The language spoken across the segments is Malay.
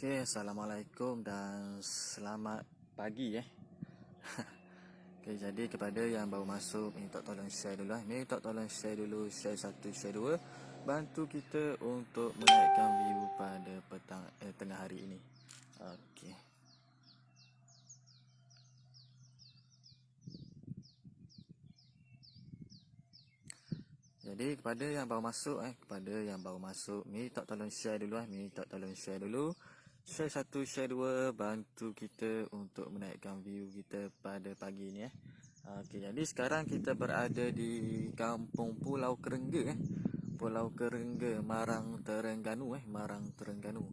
Okey, Assalamualaikum dan selamat pagi Okey, jadi kepada yang baru masuk, minta tolong share dulu minta tolong share dulu, share 1, share 2. Bantu kita untuk menaikkan view pada tengah hari ini. Okey. Jadi kepada yang baru masuk, minta tolong share dulu minta tolong share dulu. Share 1, share 2, bantu kita untuk menaikkan view kita pada pagi ni Okey, jadi sekarang kita berada di Kampung Pulau Kerengga Pulau Kerengga, Marang Terengganu Marang Terengganu.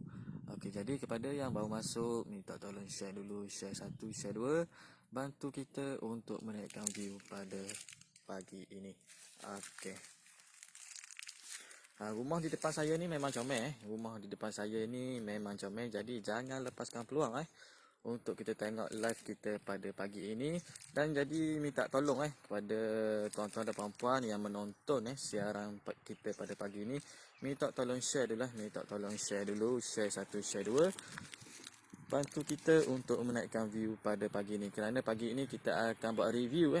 Okey, jadi kepada yang baru masuk, minta tolong share dulu, share 1, share 2, bantu kita untuk menaikkan view pada pagi ini. Okey. Rumah di depan saya ni memang comel Rumah di depan saya ni memang comel. Jadi jangan lepaskan peluang untuk kita tengok live kita pada pagi ini. Dan jadi minta tolong kepada tuan-tuan dan puan-puan yang menonton siaran kita pada pagi ini, minta tolong share dulu share 1, share 2, bantu kita untuk menaikkan view pada pagi ini. Kerana pagi ini kita akan buat review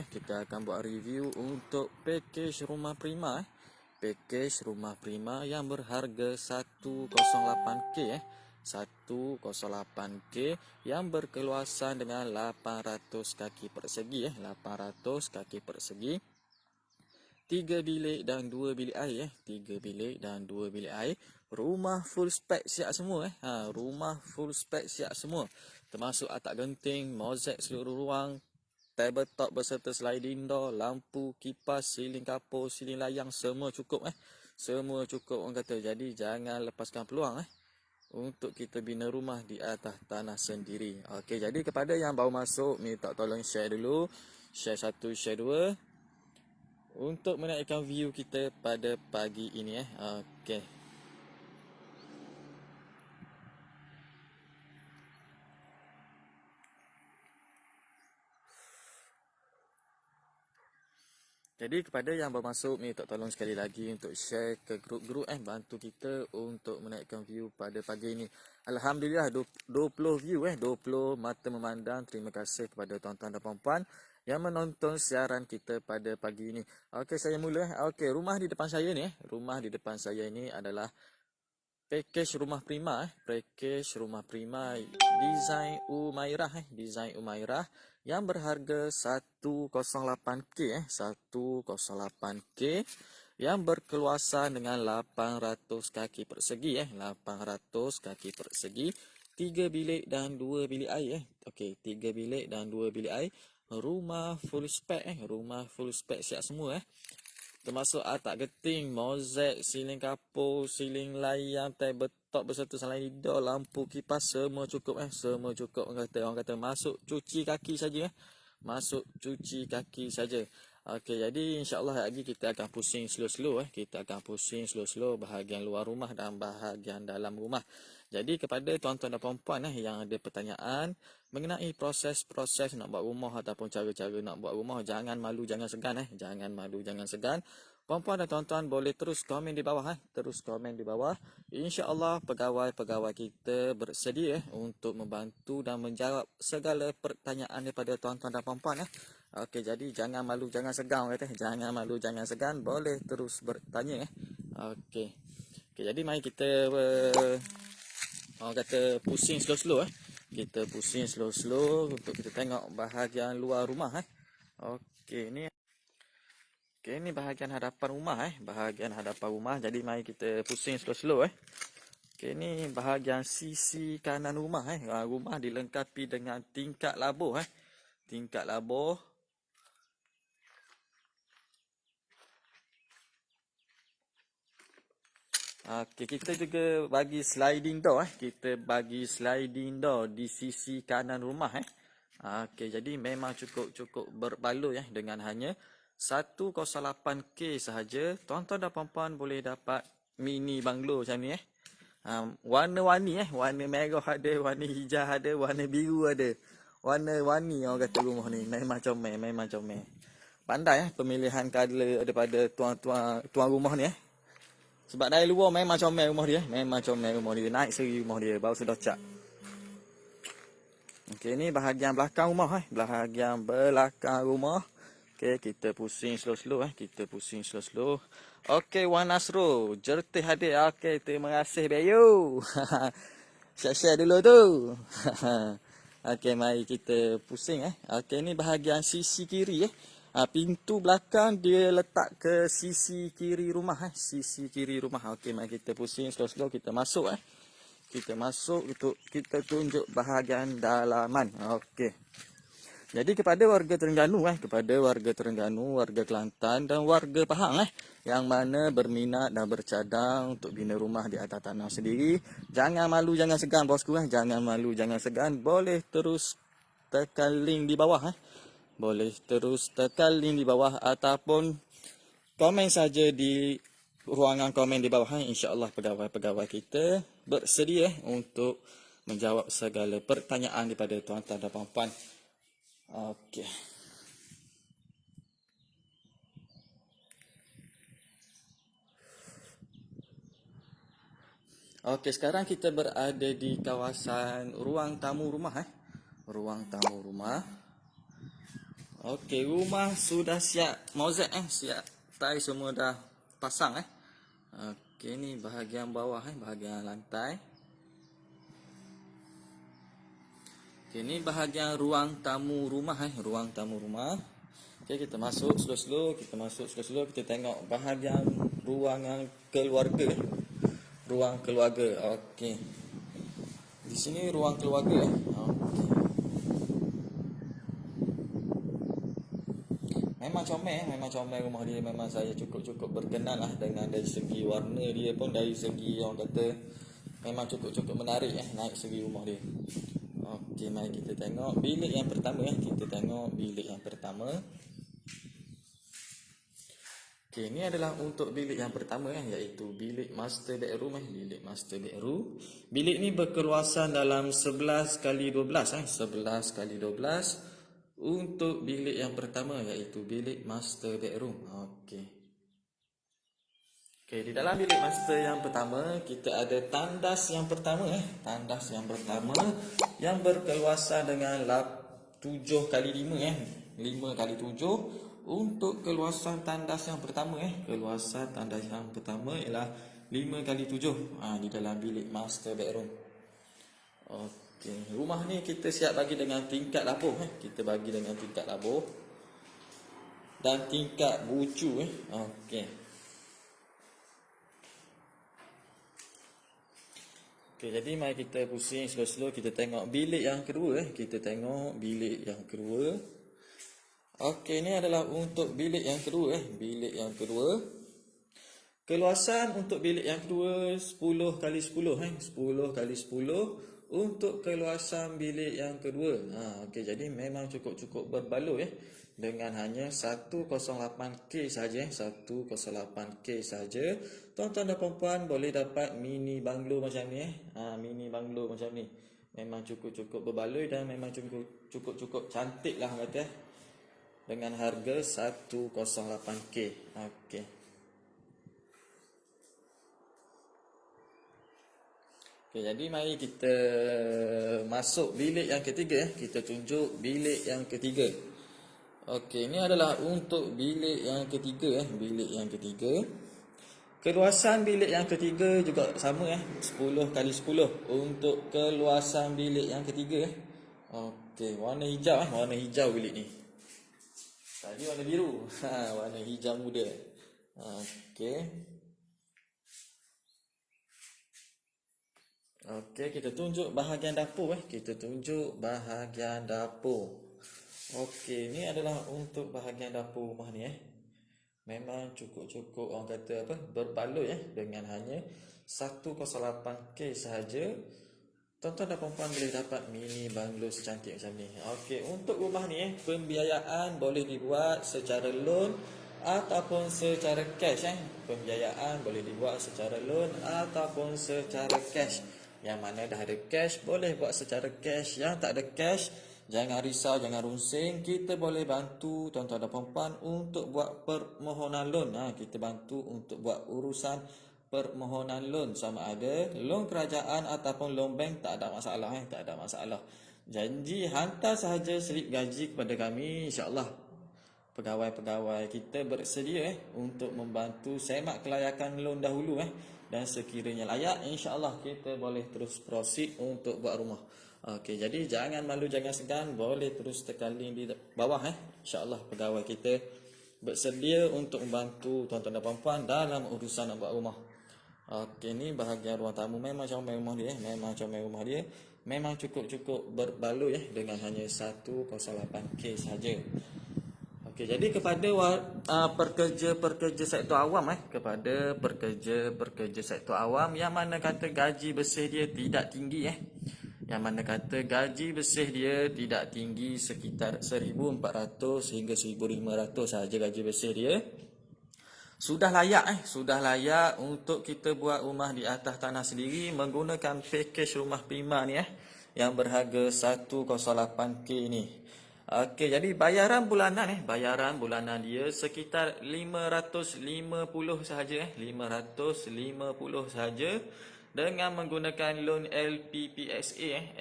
untuk package rumah prima package rumah prima yang berharga 108k 108k yang berkeluasan dengan 800 kaki persegi 800 kaki persegi, 3 bilik dan 2 bilik air 3 bilik dan 2 bilik air. Rumah full spec siap semua rumah full spec siap semua, termasuk atap genting, mozaik seluruh ruang, tabletop berserta sliding door, lampu, kipas, siling kapur, siling layang, semua cukup semua cukup orang kata. Jadi jangan lepaskan peluang untuk kita bina rumah di atas tanah sendiri. Okey, jadi kepada yang baru masuk, minta tolong share dulu, share 1, share 2, untuk menaikkan view kita pada pagi ini Okey. Jadi kepada yang bermasuk, minta tolong sekali lagi untuk share ke grup-grup bantu kita untuk menaikkan view pada pagi ini. Alhamdulillah 20 view 20 mata memandang. Terima kasih kepada tuan-tuan dan puan-puan yang menonton siaran kita pada pagi ini. Okey, saya mula Okey, rumah di depan saya ni adalah package rumah prima design Umairah yang berharga 108k 108k yang berkeluasan dengan 800 kaki persegi 800 kaki persegi, 3 bilik dan 2 bilik air Okey, 3 bilik dan 2 bilik air. Rumah full spec siap semua termasuk atap genting, mozaik, siling kapur, siling layang, tabletop berserta sliding door, lampu, kipas, semua cukup semua cukup. Orang kata masuk cuci kaki saja masuk cuci kaki saja. Okey, jadi insya-Allah lagi kita akan pusing slow-slow bahagian luar rumah dan bahagian dalam rumah. Jadi kepada tuan-tuan dan puan-puan yang ada pertanyaan mengenai proses-proses nak buat rumah ataupun cara-cara nak buat rumah, jangan malu, jangan segan jangan malu, jangan segan. Puan-puan dan tuan-tuan boleh terus komen di bawah Insya-Allah pegawai-pegawai kita bersedia untuk membantu dan menjawab segala pertanyaan daripada tuan-tuan dan puan-puan Okey, jadi jangan malu, jangan segan jangan malu, jangan segan, boleh terus bertanya Okey. Okey, jadi mari kita orang kata pusing slow-slow Kita pusing slow-slow untuk kita tengok bahagian luar rumah Okey, ni bahagian hadapan rumah Jadi mari kita pusing slow-slow Okey, ni bahagian sisi kanan rumah Rumah dilengkapi dengan tingkap labur Tingkap labur. Okey, kita juga bagi sliding door Kita bagi sliding door di sisi kanan rumah Okey, jadi memang cukup berbaloi dengan hanya 108k sahaja. Tuan-tuan dan puan-puan boleh dapat mini banglo macam ni warna-warni warna merah ada, warna hijau ada, warna biru ada. Warna-warni orang kata rumah ni memang comel. Pandai pemilihan color daripada tuan rumah ni Sebab dari luar memang comel rumah dia. Memang comel rumah dia. Naik seri rumah dia. Baru sudah cat. Okey, ni bahagian belakang rumah. Bahagian belakang rumah. Okey, kita pusing slow-slow. Kita pusing slow-slow. Okey, Wan Nasro. Jertih hadir. Okey, terima kasih, Bayu. Share-share dulu tu. Okey, mari kita pusing. Okey, ni bahagian sisi kiri. Pintu belakang dia letak ke sisi kiri rumah. Sisi kiri rumah. Okey, mari kita pusing slow-slow. Kita masuk. Kita masuk untuk kita tunjuk bahagian dalaman. Okey. Jadi kepada warga Terengganu, warga Kelantan dan warga Pahang yang mana berminat dan bercadang untuk bina rumah di atas tanah sendiri, jangan malu, jangan segan bosku. Jangan malu, jangan segan. Boleh terus tekan link di bawah. Boleh terus tekan link di bawah ataupun komen saja di ruangan komen di bawah. InsyaAllah pegawai-pegawai kita bersedia untuk menjawab segala pertanyaan daripada tuan-tuan dan puan-puan. Okey. Okey, sekarang kita berada di kawasan ruang tamu rumah. Ruang tamu rumah. Okey, rumah sudah siap mozaik siap. Tai semua dah pasang Okey, ni bahagian bawah bahagian lantai. Okey, ni bahagian ruang tamu rumah ruang tamu rumah. Okey, kita masuk slow-slow, kita tengok bahagian ruangan keluarga. Ruang keluarga. Okey. Di sini ruang keluarga Okey. Memang comel rumah dia. Memang saya cukup berkenan dengan dari segi warna dia pun, dari segi orang kata memang cukup menarik naik segi rumah dia. Okey, mari kita tengok bilik yang pertama Okey, ini adalah untuk bilik yang pertama iaitu bilik master bedroom Bilik ni berkeluasan dalam 11 kali 12 11 kali 12 untuk bilik yang pertama iaitu bilik master bedroom. Okey, di dalam bilik master yang pertama kita ada tandas yang pertama yang berkeluasan dengan 7 kali 5 5 kali 7 untuk keluasan tandas yang pertama keluasan tandas yang pertama ialah 5 kali 7 di dalam bilik master bedroom. Okey, rumah ni kita siap bagi dengan tingkat dapur kita bagi dengan tingkat dapur dan tingkat bucu Okey, jadi mari kita pusing slow-slow. Kita tengok bilik yang kedua Okey, ini adalah untuk bilik yang kedua Keluasan untuk bilik yang kedua 10 kali 10 10 kali 10 untuk keluasan bilik yang kedua. Okey, jadi memang cukup berbaloi dengan hanya 108K saja 108K saja. Tuan-tuan dan puan-puan boleh dapat mini banglo macam ni Memang cukup berbaloi dan memang cukup cantik lah kata dengan harga 108K. Okey. Okey, jadi mari kita masuk bilik yang ketiga Kita tunjuk bilik yang ketiga. Okey, ini adalah untuk bilik yang ketiga bilik yang ketiga. Keluasan bilik yang ketiga juga sama 10 kali 10 untuk keluasan bilik yang ketiga Okey, warna hijau bilik ni. Tadi warna biru. Warna hijau muda. Okey. Okey, kita tunjuk bahagian dapur Okey, ni adalah untuk bahagian dapur rumah ni Memang cukup orang kata berbaloi dengan hanya 108K sahaja. Tuan-tuan dan puan-puan boleh dapat mini banglo secantik macam ni. Okey, untuk rumah ni pembiayaan boleh dibuat secara loan ataupun secara cash Pembiayaan boleh dibuat secara loan ataupun secara cash. Yang mana dah ada cash boleh buat secara cash, yang tak ada cash jangan risau, jangan runsing. Kita boleh bantu tuan-tuan dan puan-puan untuk buat permohonan loan. Kita bantu untuk buat urusan permohonan loan, sama ada loan kerajaan ataupun loan bank, tak ada masalah, tak ada masalah. Janji hantar sahaja slip gaji kepada kami, insya-Allah pegawai-pegawai kita bersedia untuk membantu semak kelayakan loan dahulu, dan sekiranya layak, insya-Allah kita boleh terus proceed untuk buat rumah. Okey, jadi jangan malu, jangan segan, boleh terus tekan link di bawah, insya-Allah pegawai kita bersedia untuk membantu tuan-tuan dan puan-puan dalam urusan nak buat rumah. Okey, ni bahagian ruang tamu. Memang comel rumah dia, memang comel rumah dia. Memang cukup-cukup berbaloi dengan hanya 108K saja. Okey, jadi kepada pekerja-pekerja sektor awam, kepada pekerja-pekerja sektor awam yang mana kata gaji bersih dia tidak tinggi, yang mana kata gaji bersih dia tidak tinggi, sekitar 1,400 hingga 1,500 saja gaji bersih dia, sudah layak untuk kita buat rumah di atas tanah sendiri menggunakan package rumah prima ni, yang berharga 108K ni. Okey, jadi bayaran bulanan dia sekitar 550 sahaja, 550 sahaja, dengan menggunakan loan LPPSA,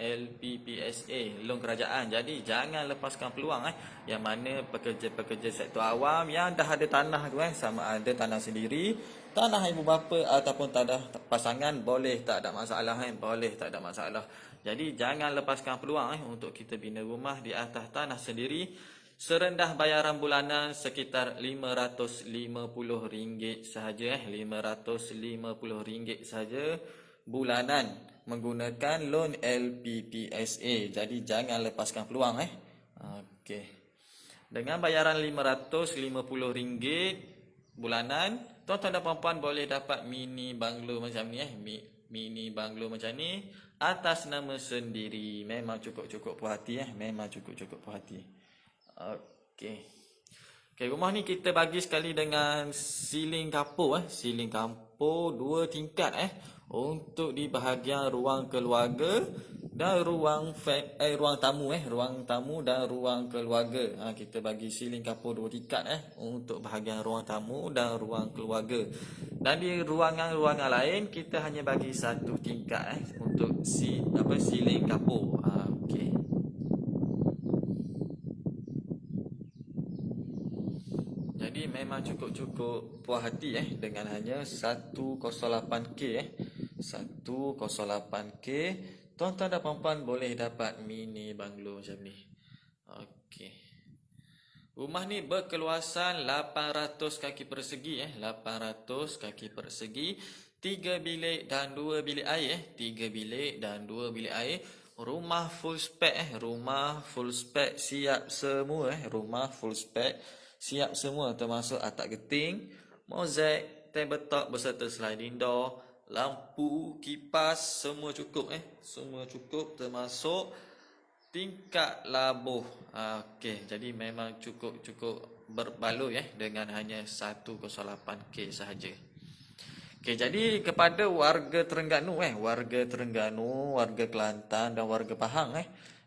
loan kerajaan. Jadi jangan lepaskan peluang, yang mana pekerja-pekerja sektor awam yang dah ada tanah tu, sama ada tanah sendiri, tanah ibu bapa ataupun tanah pasangan, boleh, tak ada masalah, boleh, tak ada masalah. Jadi jangan lepaskan peluang untuk kita bina rumah di atas tanah sendiri. Serendah bayaran bulanan sekitar RM550 sahaja, RM550 sahaja bulanan menggunakan loan LPPSA. Jadi jangan lepaskan peluang, Okey. Dengan bayaran RM550 bulanan, tuan-tuan dan puan-puan boleh dapat mini banglo macam ni, mini banglo macam ni atas nama sendiri. Memang cukup-cukup puas hati, memang cukup-cukup puas hati. Okey. Okey, rumah ni kita bagi sekali dengan siling kapur, siling kapur 2 tingkat, untuk di bahagian ruang keluarga dan ruang tamu, ruang tamu dan ruang keluarga. Kita bagi siling kapur 2 tingkat, untuk bahagian ruang tamu dan ruang keluarga. Dan di ruangan-ruangan lain kita hanya bagi 1 tingkat, untuk siling kapur. Okey. Jadi memang cukup-cukup puas hati, dengan hanya 108K, 108K, tuan-tuan dan puan-puan boleh dapat mini banglo macam ni. Okey. Rumah ni berkeluasan 800 kaki persegi, 800 kaki persegi, 3 bilik dan 2 bilik air, 3 bilik dan 2 bilik air. Rumah full spec, rumah full spec siap semua, rumah full spec siap semua, termasuk atap geting, mozaik, tabletop beserta sliding door, lampu, kipas, semua cukup, semua cukup, termasuk tingkat labuh. Okey, jadi memang cukup berbaloi, dengan hanya 108K sahaja. Okey, jadi kepada warga Terengganu, warga Kelantan dan warga Pahang,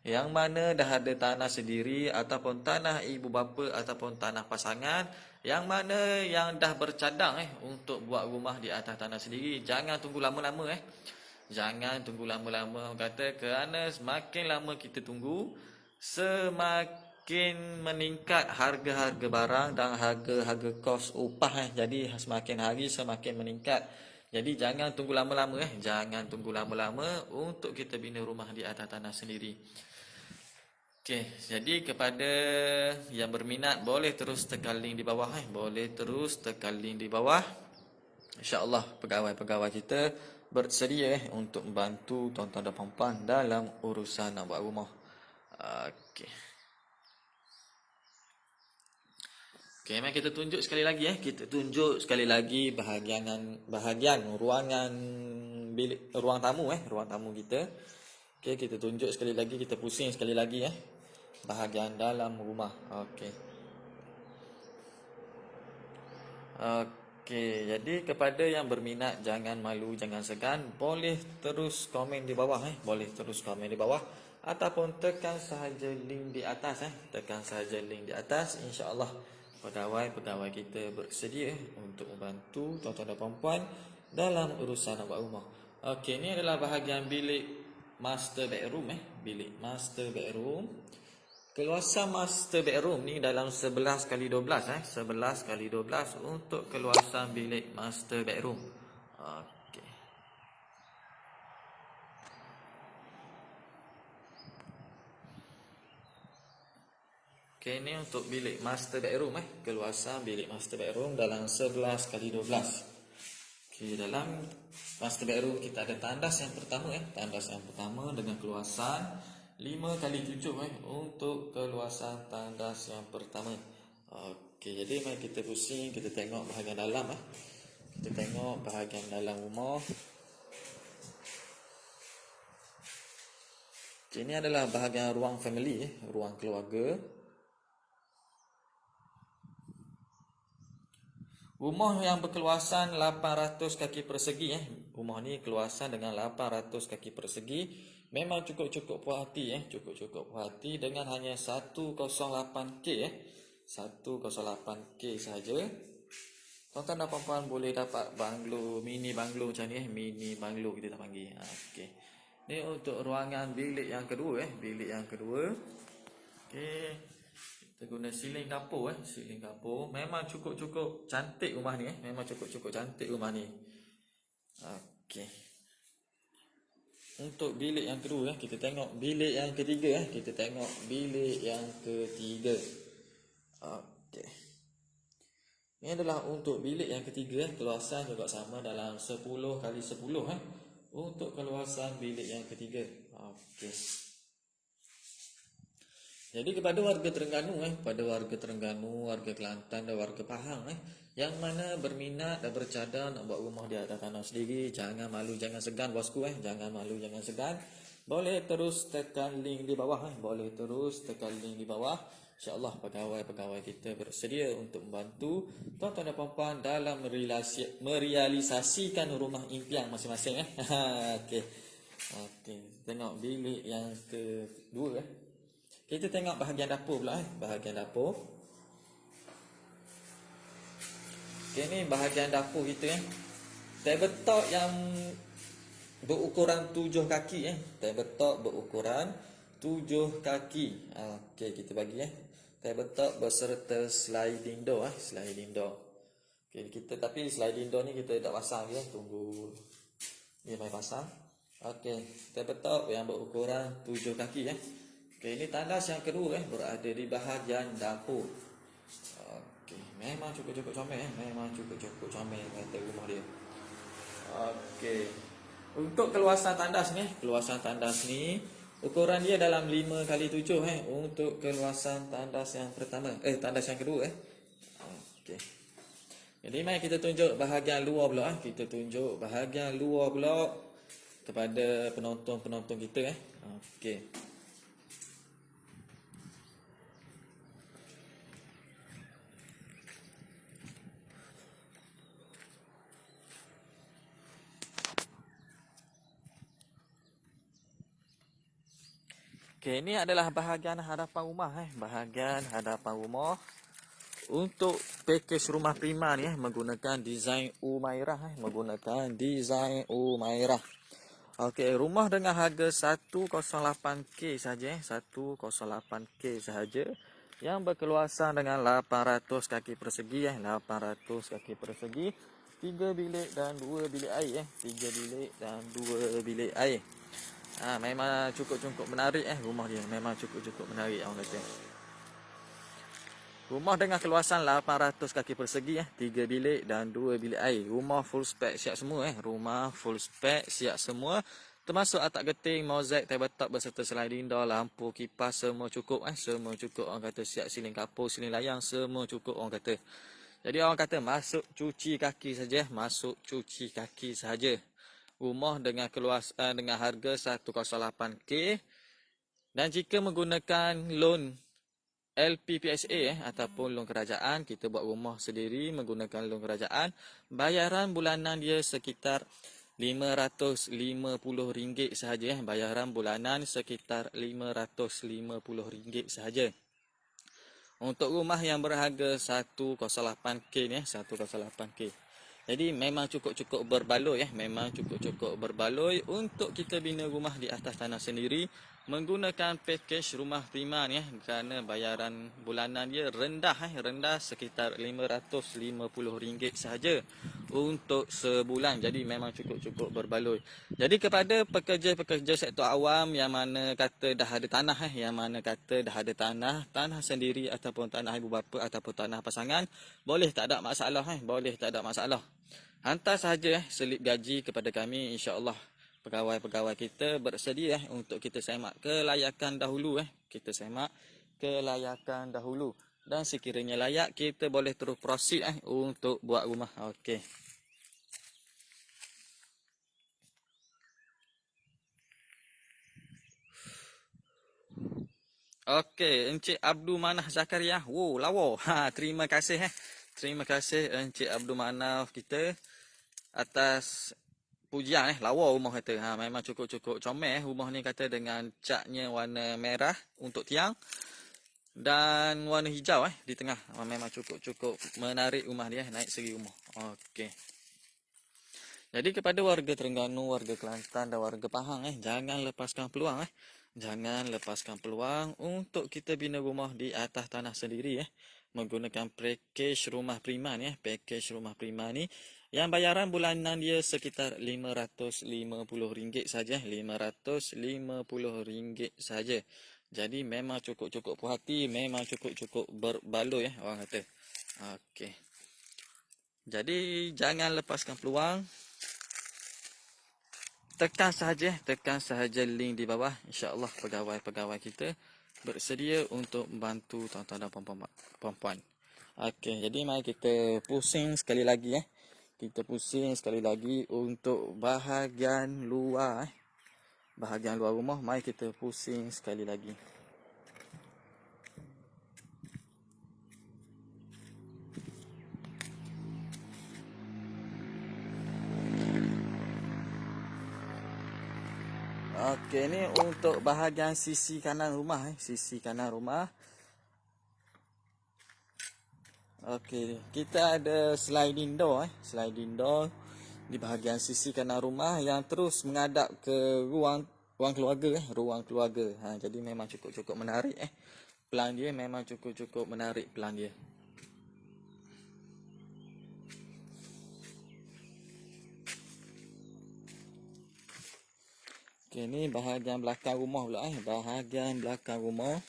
yang mana dah ada tanah sendiri ataupun tanah ibu bapa ataupun tanah pasangan, yang mana yang dah bercadang untuk buat rumah di atas tanah sendiri, jangan tunggu lama-lama, jangan tunggu lama-lama, kata kerana semakin lama kita tunggu, semakin meningkat harga-harga barang dan harga-harga kos upah, jadi semakin hari semakin meningkat. Jadi jangan tunggu lama-lama, jangan tunggu lama-lama untuk kita bina rumah di atas tanah sendiri. Okey, jadi kepada yang berminat boleh terus tekan link di bawah, boleh terus tekan link di bawah. InsyaAllah pegawai-pegawai kita bersedia untuk membantu tuan-tuan dan puan-puan dalam urusan nak buat rumah. Okey. Okey, mari kita tunjuk sekali lagi, kita tunjuk sekali lagi bahagian ruangan bilik, ruang tamu kita. Okey, kita tunjuk sekali lagi, kita pusing sekali lagi, bahagian dalam rumah. Okey. Okey, jadi kepada yang berminat, jangan malu, jangan segan, boleh terus komen di bawah, boleh terus komen di bawah ataupun tekan sahaja link di atas, tekan sahaja link di atas. InsyaAllah pegawai-pegawai kita bersedia untuk membantu tuan-tuan dan puan-puan dalam urusan nak buat rumah. Okey, ni adalah bahagian bilik master bedroom bilik master bedroom. Keluasan master bedroom ni dalam 11 kali 12 11 kali 12 untuk keluasan bilik master bedroom. Okey. Okey, ni untuk bilik master bedroom keluasan bilik master bedroom dalam 11 kali 12. Okey, dalam master bedroom kita ada tandas yang pertama tandas yang pertama dengan keluasan 5 kali 7 untuk keluasan tandas yang pertama. Okey, jadi mari kita pusing, kita tengok bahagian dalam Kita tengok bahagian dalam rumah. Okey, ini adalah bahagian ruang family ruang keluarga. Rumah yang berkeluasan 800 kaki persegi Rumah ni keluasan dengan 800 kaki persegi. Memang cukup-cukup puas hati cukup-cukup puas hati dengan hanya 108K 108K saja. Tuan-tuan dan puan-puan boleh dapat banglo, mini banglo macam ni mini banglo kita tak panggil. Okey. Ni untuk ruangan bilik yang kedua bilik yang kedua. Okey. Kita guna siling dapur siling dapur. Memang cukup-cukup cantik rumah ni memang cukup-cukup cantik rumah ni. Okey. Untuk bilik yang kedua kita tengok bilik yang ketiga kita tengok bilik yang ketiga. Okey. Ini adalah untuk bilik yang ketiga keluasan juga sama dalam 10 kali 10 untuk keluasan bilik yang ketiga. Okey. Jadi kepada warga Terengganu pada warga Terengganu, warga Kelantan dan warga Pahang yang mana berminat dan bercadang nak buat rumah di atas tanah sendiri, jangan malu, jangan segan bosku jangan malu, jangan segan. Boleh terus tekan link di bawah boleh terus tekan link di bawah. InsyaAllah pegawai-pegawai kita bersedia untuk membantu tuan-tuan dan puan-puan dalam merealisasikan rumah impian masing-masing Okey. Okey, tengok bilik yang kedua Kita tengok bahagian dapur pula bahagian dapur. Okey, ni bahagian dapur kita tabletop yang berukuran 7 kaki tabletop berukuran 7 kaki. Okey, kita bagi tabletop beserta sliding door sliding door. Okey, kita tapi sliding door ni kita tak pasang tunggu dia mai pasang. Okey, tabletop yang berukuran 7 kaki Okey, ini tandas yang kedua berada di bahagian dapur. Okey, memang cukup-cukup comel memang cukup-cukup comel kata rumah dia. Okey. Untuk keluasan tandas ni ukuran dia dalam 5 kali 7 untuk keluasan tandas yang pertama tandas yang kedua Okey. Jadi mari kita tunjuk bahagian luar pula kita tunjuk bahagian luar pula kepada penonton-penonton kita Okey. Okey, ini adalah bahagian hadapan rumah bahagian hadapan rumah. Untuk package rumah prima ni menggunakan design Umairah menggunakan design Umairah. Okey, rumah dengan harga 108K saja 108K sahaja yang berkeluasan dengan 800 kaki persegi 800 kaki persegi, 3 bilik dan 2 bilik air 3 bilik dan 2 bilik air. Memang cukup-cukup menarik rumah dia memang cukup-cukup menarik orang kata. Rumah dengan keluasan 800 kaki persegi 3 bilik dan 2 bilik air. Rumah full spec siap semua rumah full spec siap semua. Termasuk atap geting, mozaik, tabletop beserta sliding door, lampu, kipas semua cukup semua cukup orang kata. Siap siling kapur, siling layang semua cukup orang kata. Jadi orang kata masuk cuci kaki saja, masuk cuci kaki saja. Rumah dengan keluasan dengan harga 108K dan jika menggunakan loan LPPSA ataupun loan kerajaan, kita buat rumah sendiri menggunakan loan kerajaan, bayaran bulanan dia sekitar RM550 sahaja bayaran bulanan sekitar RM550 sahaja. Untuk rumah yang berharga 108K ni 108K. Jadi memang cukup-cukup berbaloi memang cukup-cukup berbaloi untuk kita bina rumah di atas tanah sendiri menggunakan pakej rumah prima ni kerana bayaran bulanan dia rendah rendah sekitar RM550 sahaja untuk sebulan. Jadi memang cukup-cukup berbaloi. Jadi kepada pekerja-pekerja sektor awam yang mana kata dah ada tanah yang mana kata dah ada tanah sendiri ataupun tanah ibu bapa ataupun tanah pasangan, boleh tak ada masalah boleh tak ada masalah. Hantar sahaja selip gaji kepada kami, insya-Allah pegawai-pegawai kita bersedia untuk kita semak kelayakan dahulu kita semak kelayakan dahulu dan sekiranya layak kita boleh terus proceed untuk buat rumah. Okey. Okey, Encik Abdul Manaf Zakaria. Wow, lawa. Terima kasih Terima kasih Encik Abdul Manaf kita atas pujian lawa rumah kata. Memang cukup-cukup comel rumah ni kata dengan catnya warna merah untuk tiang dan warna hijau di tengah. Memang cukup-cukup menarik rumah dia, naik segi rumah. Okey. Jadi kepada warga Terengganu, warga Kelantan dan warga Pahang jangan lepaskan peluang Jangan lepaskan peluang untuk kita bina rumah di atas tanah sendiri menggunakan pakej rumah prima ni pakej rumah prima ni yang bayaran bulanan dia sekitar RM550 saja, RM550 saja. Jadi memang cukup-cukup puas hati, memang cukup-cukup berbaloi orang kata. Okey. Jadi jangan lepaskan peluang. Tekan sahaja link di bawah. InsyaAllah pegawai-pegawai kita bersedia untuk membantu tuan-tuan dan puan-puan. Okey, jadi mari kita pusing sekali lagi Kita pusing sekali lagi untuk bahagian luar Bahagian luar rumah, mari kita pusing sekali lagi. Okey, ni untuk bahagian sisi kanan rumah sisi kanan rumah. Okey, kita ada sliding door sliding door di bahagian sisi kanan rumah yang terus menghadap ke ruang keluarga ruang keluarga. Jadi memang cukup-cukup menarik plan dia memang cukup-cukup menarik plan dia. Okey, ni bahagian belakang rumah pula bahagian belakang rumah.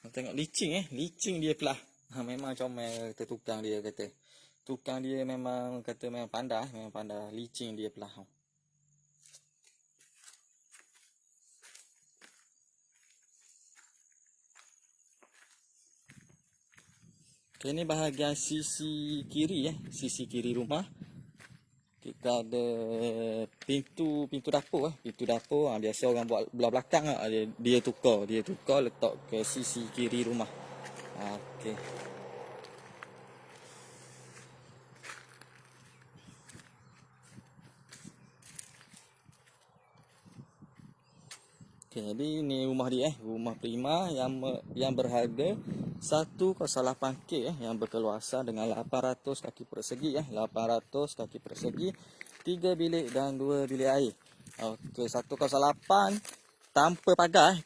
Tengok licin dia pula. Memang comel tukang dia kata. Tukang dia memang kata memang pandai licin dia pula. Okay, ini bahagian sisi kiri sisi kiri rumah. Kita ada pintu dapur pintu dapur biasa orang buat belah belakang dia tukar letak ke sisi kiri rumah. Okey. Okay, jadi ni rumah dia rumah prima yang berharga 108K yang berkeluasan dengan 800 kaki persegi 800 kaki persegi, 3 bilik dan 2 bilik air. Okey, 108 tanpa pagar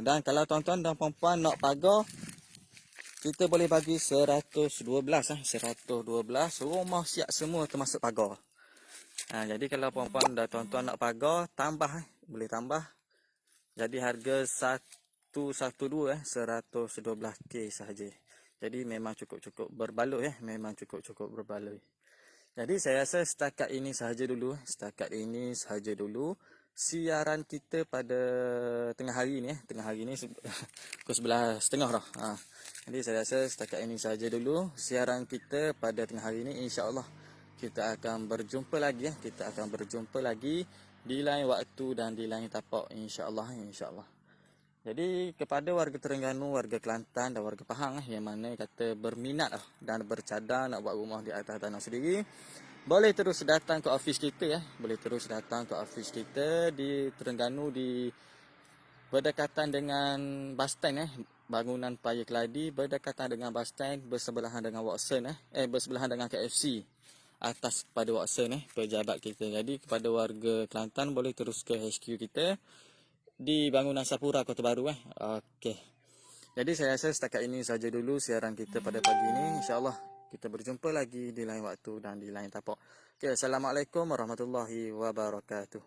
dan kalau tuan-tuan dan puan-puan nak pagar kita boleh bagi 112 rumah siap semua termasuk pagar. Jadi kalau puan-puan dan tuan-tuan nak pagar tambah boleh tambah. Jadi harga 112 112K sahaja. Jadi memang cukup-cukup berbaloi memang cukup-cukup berbaloi. Jadi saya rasa setakat ini sahaja dulu siaran kita pada tengah hari ni pukul 11.30 dah. Jadi saya rasa setakat ini sahaja dulu siaran kita pada tengah hari ni. InsyaAllah kita akan berjumpa lagi di lain waktu dan di lain tapak, insya-Allah. Jadi kepada warga Terengganu, warga Kelantan dan warga Pahang yang mana kata berminat dan bercadang nak buat rumah di atas tanah sendiri, boleh terus datang ke office kita di Terengganu di berdekatan dengan bus stand bangunan Paya Keladi berdekatan dengan bus stand, bersebelahan dengan Watson bersebelahan dengan KFC. Atas kepada Watson pejabat kita. Jadi kepada warga Kelantan boleh terus ke HQ kita di bangunan Sapura Kota Baru Okey. Jadi saya rasa setakat ini saja dulu siaran kita pada pagi ini. InsyaAllah kita berjumpa lagi di lain waktu dan di lain tapak. Okey, Assalamualaikum warahmatullahi wabarakatuh.